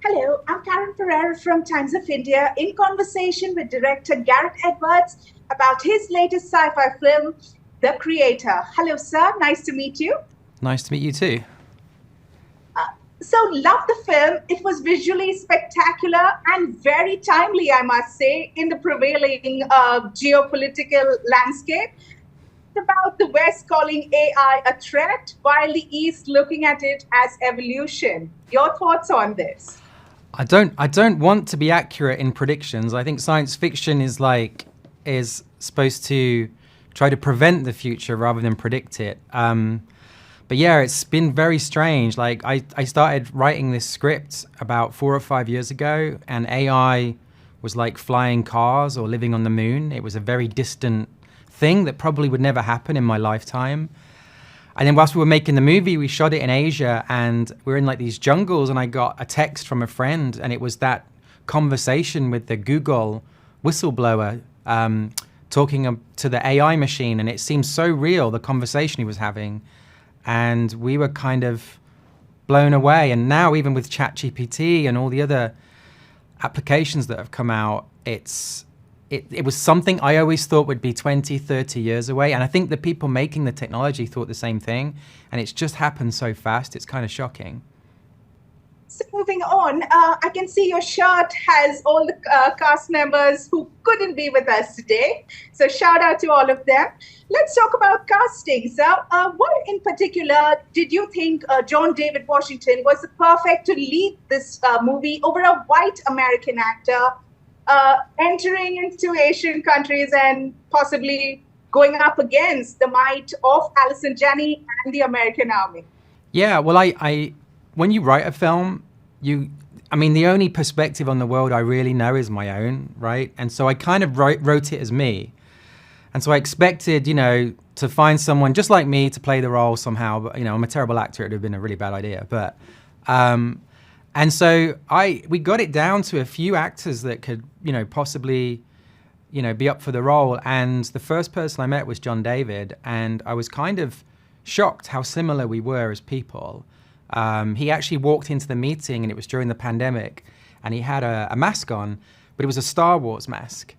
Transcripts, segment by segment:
Hello, I'm Karen Pereira from Times of India in conversation with director Gareth Edwards about his latest sci-fi film, The Creator. Hello, sir. Nice to meet you. Nice to meet you too. Uh, love the film. It was visually spectacular and very timely, I must say, in the prevailing geopolitical landscape. It's about the West calling AI a threat, while the East looking at it as evolution. Your thoughts on this? I don't want to be accurate in predictions. I think science fiction is supposed to try to prevent the future rather than predict it. But yeah, it's been very strange. Like I started writing this script about 4 or 5 years ago, and AI was like flying cars or living on the moon. It was a very distant thing that probably would never happen in my lifetime. And then whilst we were making the movie, we shot it in Asia, and we were in like these jungles, and I got a text from a friend, and it was that conversation with the Google whistleblower talking to the AI machine, and it seemed so real, the conversation he was having. And we were kind of blown away. And now even with ChatGPT and all the other applications that have come out, it was something I always thought would be 20, 30 years away. And I think the people making the technology thought the same thing. And it's just happened so fast, it's kind of shocking. So moving on, I can see your shirt has all the cast members who couldn't be with us today. So shout out to all of them. Let's talk about casting. So what in particular did you think John David Washington was perfect to lead this movie over a white American actor entering into Asian countries and possibly going up against the might of Allison Janney and the American Army? Yeah, well, I when you write a film, I mean, the only perspective on the world I really know is my own, right? And so I kind of wrote it as me. And so I expected, to find someone just like me to play the role somehow. But, I'm a terrible actor. It would have been a really bad idea. But, and so we got it down to a few actors that could, possibly, be up for the role. And the first person I met was John David. And I was kind of shocked how similar we were as people. He actually walked into the meeting, and it was during the pandemic, and he had a mask on, but it was a Star Wars mask.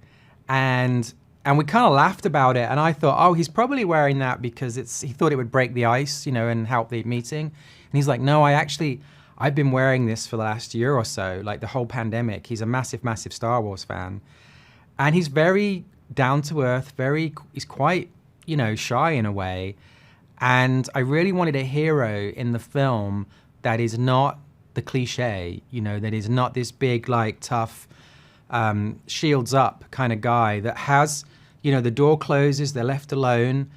And we kind of laughed about it, and I thought, oh, he's probably wearing that because he thought it would break the ice, and help the meeting. And he's like, no, I've been wearing this for the last year or so, like the whole pandemic. He's a massive, massive Star Wars fan. And he's very down to earth, he's quite, shy in a way. And I really wanted a hero in the film that is not the cliche, that is not this big, like, tough, shields up kind of guy that has, the door closes, they're left alone,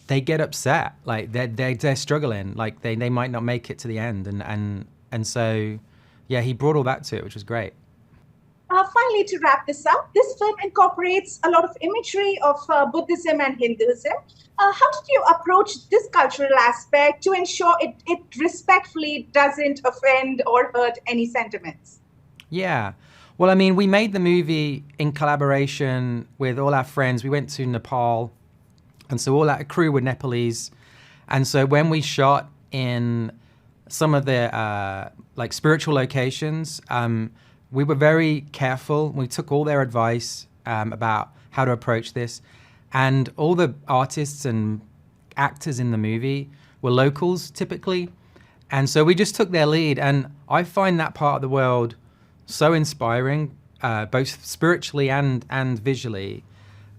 they get upset, like they're struggling, like they might not make it to the end, and so yeah, he brought all that to it, which was great. Finally, to wrap this up, this film incorporates a lot of imagery of Buddhism and Hinduism. How did you approach this cultural aspect to ensure it respectfully doesn't offend or hurt any sentiments? Yeah. Well, I mean, we made the movie in collaboration with all our friends. We went to Nepal, and so all our crew were Nepalese. And so when we shot in some of the like spiritual locations, we were very careful. We took all their advice about how to approach this. And all the artists and actors in the movie were locals, typically. And so we just took their lead. And I find that part of the world so inspiring, both spiritually and visually.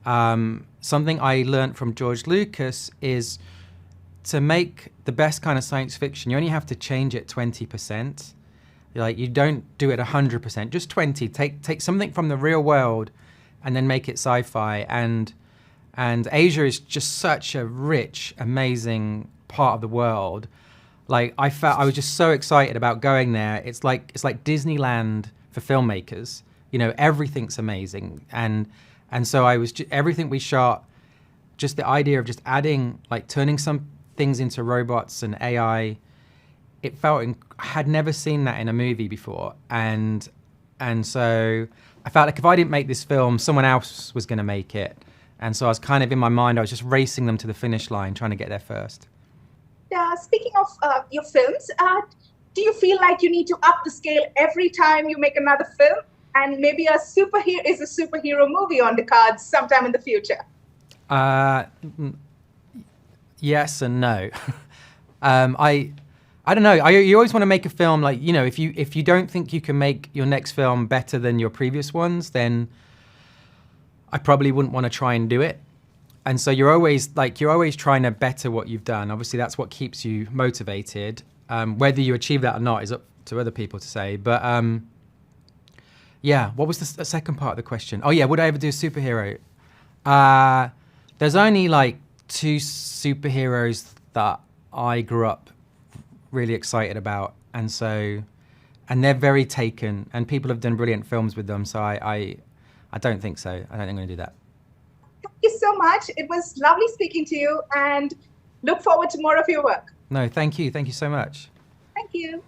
Something I learned from George Lucas is to make the best kind of science fiction, you only have to change it 20%. Like, you don't do it 100%, just 20. Take something from the real world and then make it sci-fi. And Asia is just such a rich, amazing part of the world. Like, I was just so excited about going there. It's like Disneyland for filmmakers. Everything's amazing. And so everything we shot, just the idea of just adding, like, turning some things into robots and AI, it felt, I had never seen that in a movie before. And so I felt like if I didn't make this film, someone else was going to make it. And so I was kind of, in my mind, I was just racing them to the finish line, trying to get there first. Speaking of your films, do you feel like you need to up the scale every time you make another film? And maybe a superhero movie on the cards sometime in the future? Yes and no. I don't know. You always want to make a film like, you know, if you don't think you can make your next film better than your previous ones, then I probably wouldn't want to try and do it. And so you're always trying to better what you've done. Obviously, that's what keeps you motivated. Whether you achieve that or not is up to other people to say. But yeah, what was the second part of the question? Oh yeah, would I ever do a superhero? There's only like 2 superheroes that I grew up really excited about, and they're very taken, and people have done brilliant films with them. So I don't think so. I don't think I'm going to do that. Thank you so much. It was lovely speaking to you, and look forward to more of your work. No, thank you. Thank you so much. Thank you.